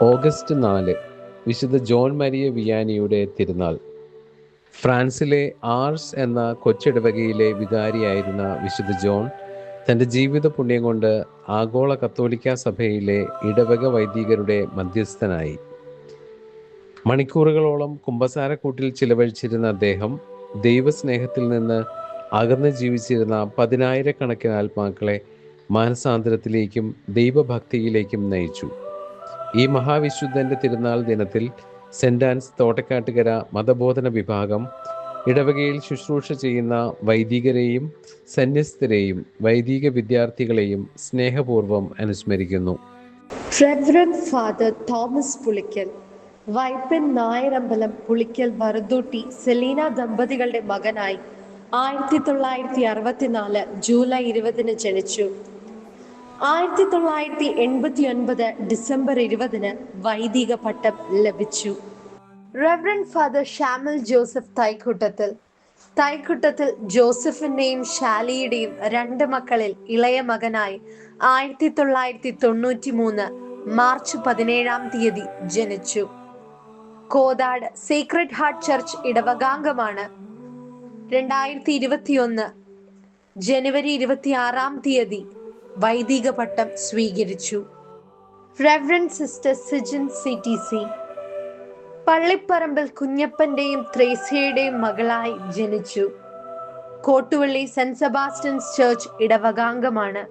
August 4 വിശുദ്ധ John Maria വിയാനിയുടെ തിരുനാൾ. ഫ്രാൻസിലെ ആർസ് എന്ന കൊച്ചിടവകയിലെ വികാരിയായിരുന്ന വിശുദ്ധ ജോൺ തൻ്റെ ജീവിത പുണ്യം കൊണ്ട് ആഗോള കത്തോലിക്ക സഭയിലെ ഇടവക വൈദികരുടെ മധ്യസ്ഥനായി. മണിക്കൂറുകളോളം കുമ്പസാരക്കൂട്ടിൽ ചിലവഴിച്ചിരുന്ന അദ്ദേഹം ദൈവസ്നേഹത്തിൽ നിന്ന് അകന്ന് ജീവിച്ചിരുന്ന പതിനായിരക്കണക്കിന് ആത്മാക്കളെ മാനസാന്തരത്തിലേക്കും ദൈവഭക്തിയിലേക്കും നയിച്ചു. ഈ മഹാവിശുദ്ധൻ്റെ തിരുനാൾ ദിനത്തിൽ സെൻ്റ് ആൻസ് തോട്ടക്കാട്ടുകര മതബോധന വിഭാഗം ഇടവകയിൽ ശുശ്രൂഷ ചെയ്യുന്ന വൈദികരെയും സന്യസ്തരെയും വൈദിക വിദ്യാർത്ഥികളെയും സ്നേഹപൂർവ്വം അനുസ്മരിക്കുന്നു. Reverend father Thomas Pulickal, Vypin Nayarambalam Pulickal Varuthootti Selina ദമ്പതികളുടെ മകനായി 1964 ജൂലൈ 20 ജനിച്ചു. 1989 ഡിസംബർ 20 വൈദിക പട്ടം ലഭിച്ചു. Reverend father Shamal Joseph Thaikuttathil ജോസഫിന്റെയും ഷാലിയുടെയും 2 മക്കളിൽ ഇളയ മകനായി 1993 മാർച്ച് 17 ജനിച്ചു. കോതാട് സീക്രട്ട് ഹാർട്ട് ചർച്ച് ഇടവകാംഗമാണ്. 2021 ജനുവരി 26 വൈദിക പട്ടം സ്വീകരിച്ചു. Reverend sister Sijin CTC, Pallipparambil കുഞ്ഞപ്പന്റെയും ത്രേസ്യയുടെയും മകളായി ജനിച്ചു. കോട്ടുവള്ളി സെന്റ് സെബാസ്റ്റ്യൻസ് ചർച്ച് ഇടവകാംഗമാണ്.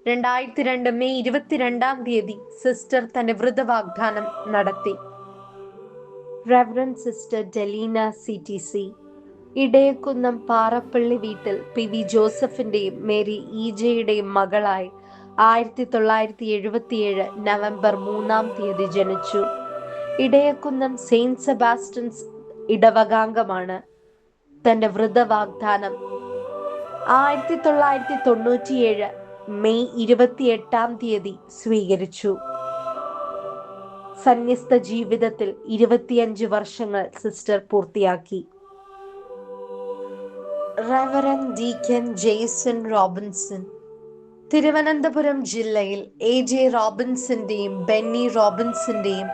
2002 മെയ് 22 സിസ്റ്റർ തന്റെ വ്രതവാഗ്ദാനം നടത്തി. Reverend sister Delina CTC, Edayakunnam Parappally വീട്ടിൽ PV ജോസഫിന്റെയും മേരി EJയുടെയും മകളായി 1977 നവംബർ 3 ജനിച്ചു. ഇടയക്കുന്നം സെയിന്റ് സെബാസ്റ്റ്യൻസ് ഇടവകാംഗമാണ്. തന്റെ വ്രതവാഗ്ദാനം 1997 മെയ് 28 സ്വീകരിച്ചു. സന്യസ്ത ജീവിതത്തിൽ 25 വർഷങ്ങൾ സിസ്റ്റർ പൂർത്തിയാക്കി. Reverend deacon Jason Robinson, Thiruvananthapuram ജില്ലയിൽ AJ റോബിൻസന്റെയും ബെന്നി റോബിൻസന്റെയും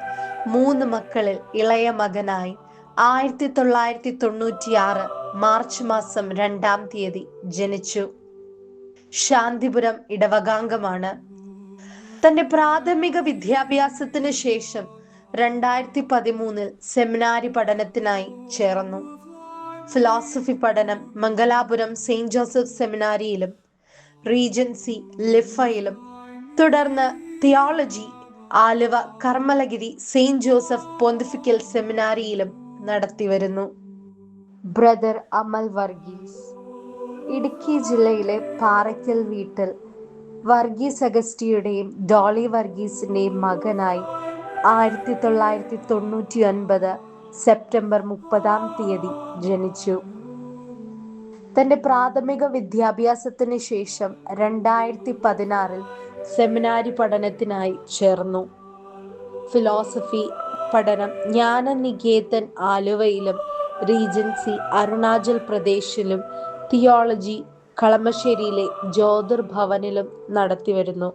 3 മക്കളിൽ ഇളയ മകനായി 1996 മാർച്ച് 2 ജനിച്ചു. ശാന്തിപുരം ഇടവകാംഗമാണ്. തന്റെ പ്രാഥമിക വിദ്യാഭ്യാസത്തിന് ശേഷം 2013 സെമിനാരി പഠനത്തിനായി ചേർന്നു. ഫിലോസഫി പഠനം മംഗലാപുരം സെയിന്റ് ജോസഫ് സെമിനാരിയിലും റീജൻസി ലിഫയിലും, തുടർന്ന് theology Aluva Karmelagiri saint Joseph pontifical സെമിനാരിയിലും നടത്തിവരുന്നു. ബ്രദർ അമൽ വർഗീസ്, ഇടുക്കി ജില്ലയിലെ പാറയ്ക്കൽ വീട്ടിൽ വർഗീസ് അഗസ്റ്റിയുടെയും ഡോളി വർഗീസിന്റെയും മകനായി 1999 സെപ്റ്റംബർ 30 ജനിച്ചു. തന്റെ പ്രാഥമിക വിദ്യാഭ്യാസത്തിന് ശേഷം 2016 സെമിനാരി പഠനത്തിനായി ചേർന്നു. ഫിലോസഫി പഠനം ജ്ഞാനനികേതൻ ആലുവയിലും റീജൻസി അരുണാചൽ പ്രദേശിലും തിയോളജി കളമശ്ശേരിയിലെ ജ്യോതിർഭവനിലും നടത്തിവരുന്നു.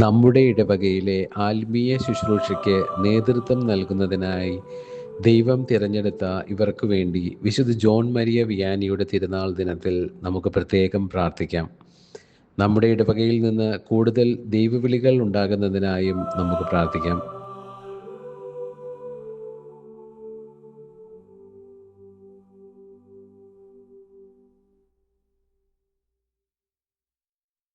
നമ്മുടെ ഇടവകയിലെ ആത്മീയ ശുശ്രൂഷയ്ക്ക് നേതൃത്വം നൽകുന്നതിനായി ദൈവം തിരഞ്ഞെടുത്ത ഇവർക്ക് വേണ്ടി വിശുദ്ധ ജോൺ മരിയ വിയാനിയുടെ തിരുനാൾ ദിനത്തിൽ നമുക്ക് പ്രത്യേകം പ്രാർത്ഥിക്കാം. നമ്മുടെ ഇടവകയിൽ നിന്ന് കൂടുതൽ ദൈവവിളികൾ ഉണ്ടാകുന്നതിനായും നമുക്ക് പ്രാർത്ഥിക്കാം.